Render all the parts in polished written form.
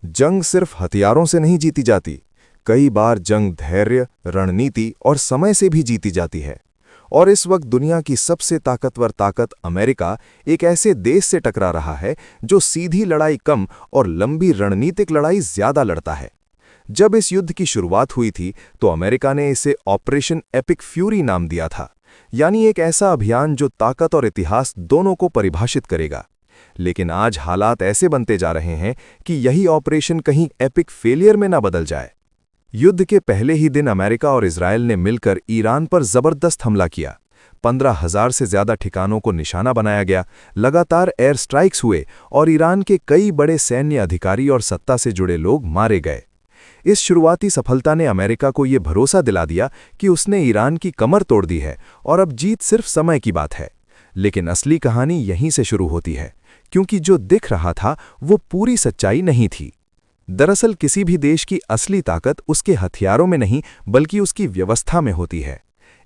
जंग सिर्फ हथियारों से नहीं जीती जाती। कई बार जंग धैर्य, रणनीति और समय से भी जीती जाती है। और इस वक्त दुनिया की सबसे ताकतवर ताकत अमेरिका एक ऐसे देश से टकरा रहा है जो सीधी लड़ाई कम और लंबी रणनीतिक लड़ाई ज्यादा लड़ता है। जब इस युद्ध की शुरुआत हुई थी तो अमेरिका ने इसे ऑपरेशन एपिक फ्यूरी नाम दिया था, यानी एक ऐसा अभियान जो ताकत और इतिहास दोनों को परिभाषित करेगा। लेकिन आज हालात ऐसे बनते जा रहे हैं कि यही ऑपरेशन कहीं एपिक फेलियर में ना बदल जाए। युद्ध के पहले ही दिन अमेरिका और इजरायल ने मिलकर ईरान पर जबरदस्त हमला किया। 15,000 से ज्यादा ठिकानों को निशाना बनाया गया, लगातार एयर स्ट्राइक्स हुए और ईरान के कई बड़े सैन्य अधिकारी और सत्ता से जुड़े लोग मारे गए। इस शुरुआती सफलता ने अमेरिका को यह भरोसा दिला दिया कि उसने ईरान की कमर तोड़ दी है और अब जीत सिर्फ समय की बात है। लेकिन असली कहानी यहीं से शुरू होती है, क्योंकि जो दिख रहा था वो पूरी सच्चाई नहीं थी। दरअसल किसी भी देश की असली ताकत उसके हथियारों में नहीं बल्कि उसकी व्यवस्था में होती है।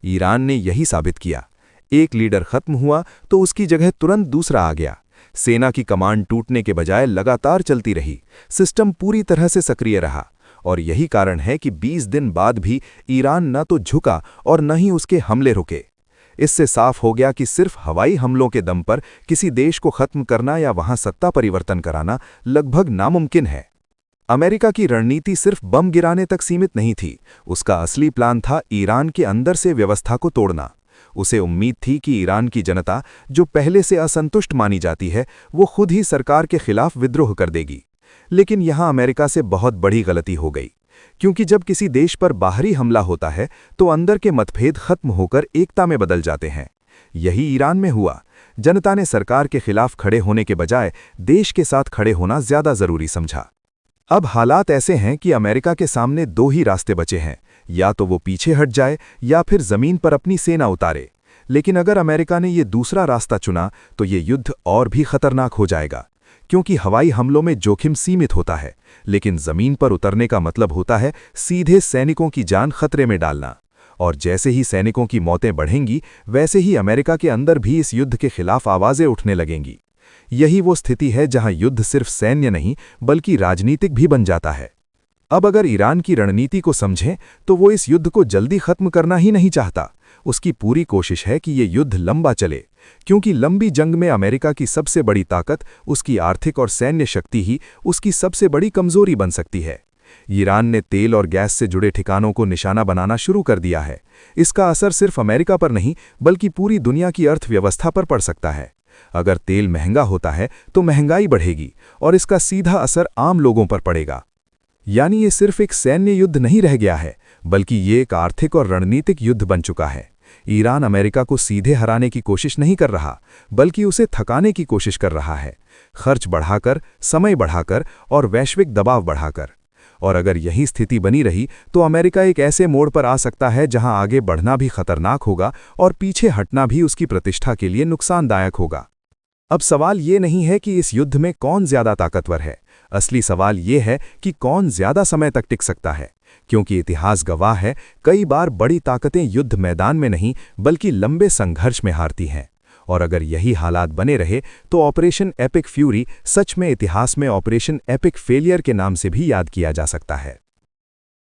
ईरान ने यही साबित किया। एक लीडर खत्म हुआ तो उसकी जगह तुरंत दूसरा आ गया। सेना की कमांड टूटने के बजाय लगातार चलती रही, सिस्टम पूरी तरह से सक्रिय रहा। और यही कारण है कि 20 दिन बाद भी ईरान न तो झुका और न ही उसके हमले रुके। इससे साफ हो गया कि सिर्फ हवाई हमलों के दम पर किसी देश को खत्म करना या वहां सत्ता परिवर्तन कराना लगभग नामुमकिन है। अमेरिका की रणनीति सिर्फ बम गिराने तक सीमित नहीं थी। उसका असली प्लान था ईरान के अंदर से व्यवस्था को तोड़ना। उसे उम्मीद थी कि ईरान की जनता, जो पहले से असंतुष्ट मानी जाती है, वो खुद ही सरकार के खिलाफ विद्रोह कर देगी। लेकिन यहां अमेरिका से बहुत बड़ी गलती हो गई, क्योंकि जब किसी देश पर बाहरी हमला होता है तो अंदर के मतभेद खत्म होकर एकता में बदल जाते हैं। यही ईरान में हुआ। जनता ने सरकार के खिलाफ खड़े होने के बजाय देश के साथ खड़े होना ज्यादा जरूरी समझा। अब हालात ऐसे हैं कि अमेरिका के सामने दो ही रास्ते बचे हैं, या तो वो पीछे हट जाए या फिर जमीन पर अपनी सेना उतारे। लेकिन अगर अमेरिका ने ये दूसरा रास्ता चुना तो ये युद्ध और भी खतरनाक हो जाएगा, क्योंकि हवाई हमलों में जोखिम सीमित होता है, लेकिन जमीन पर उतरने का मतलब होता है सीधे सैनिकों की जान खतरे में डालना। और जैसे ही सैनिकों की मौतें बढ़ेंगी, वैसे ही अमेरिका के अंदर भी इस युद्ध के खिलाफ आवाजें उठने लगेंगी। यही वो स्थिति है जहां युद्ध सिर्फ सैन्य नहीं बल्कि राजनीतिक भी बन जाता है। अब अगर ईरान की रणनीति को समझें तो वो इस युद्ध को जल्दी खत्म करना ही नहीं चाहता। उसकी पूरी कोशिश है कि ये युद्ध लंबा चले, क्योंकि लंबी जंग में अमेरिका की सबसे बड़ी ताकत, उसकी आर्थिक और सैन्य शक्ति ही उसकी सबसे बड़ी कमजोरी बन सकती है। ईरान ने तेल और गैस से जुड़े ठिकानों को निशाना बनाना शुरू कर दिया है। इसका असर सिर्फ अमेरिका पर नहीं बल्कि पूरी दुनिया की अर्थव्यवस्था पर पड़ सकता है। अगर तेल महंगा होता है तो महंगाई बढ़ेगी और इसका सीधा असर आम लोगों पर पड़ेगा। यानी ये सिर्फ एक सैन्य युद्ध नहीं रह गया है, बल्कि ये एक आर्थिक और रणनीतिक युद्ध बन चुका है। ईरान अमेरिका को सीधे हराने की कोशिश नहीं कर रहा, बल्कि उसे थकाने की कोशिश कर रहा है, खर्च बढ़ाकर, समय बढ़ाकर और वैश्विक दबाव बढ़ाकर। और अगर यही स्थिति बनी रही तो अमेरिका एक ऐसे मोड़ पर आ सकता है जहां आगे बढ़ना भी खतरनाक होगा और पीछे हटना भी उसकी प्रतिष्ठा के लिए नुकसानदायक होगा। अब सवाल ये नहीं है कि इस युद्ध में कौन ज्यादा ताकतवर है, असली सवाल ये है कि कौन ज्यादा समय तक टिक सकता है। क्योंकि इतिहास गवाह है, कई बार बड़ी ताकतें युद्ध मैदान में नहीं बल्कि लंबे संघर्ष में हारती हैं। और अगर यही हालात बने रहे तो ऑपरेशन एपिक फ्यूरी सच में इतिहास में ऑपरेशन एपिक फेलियर के नाम से भी याद किया जा सकता है।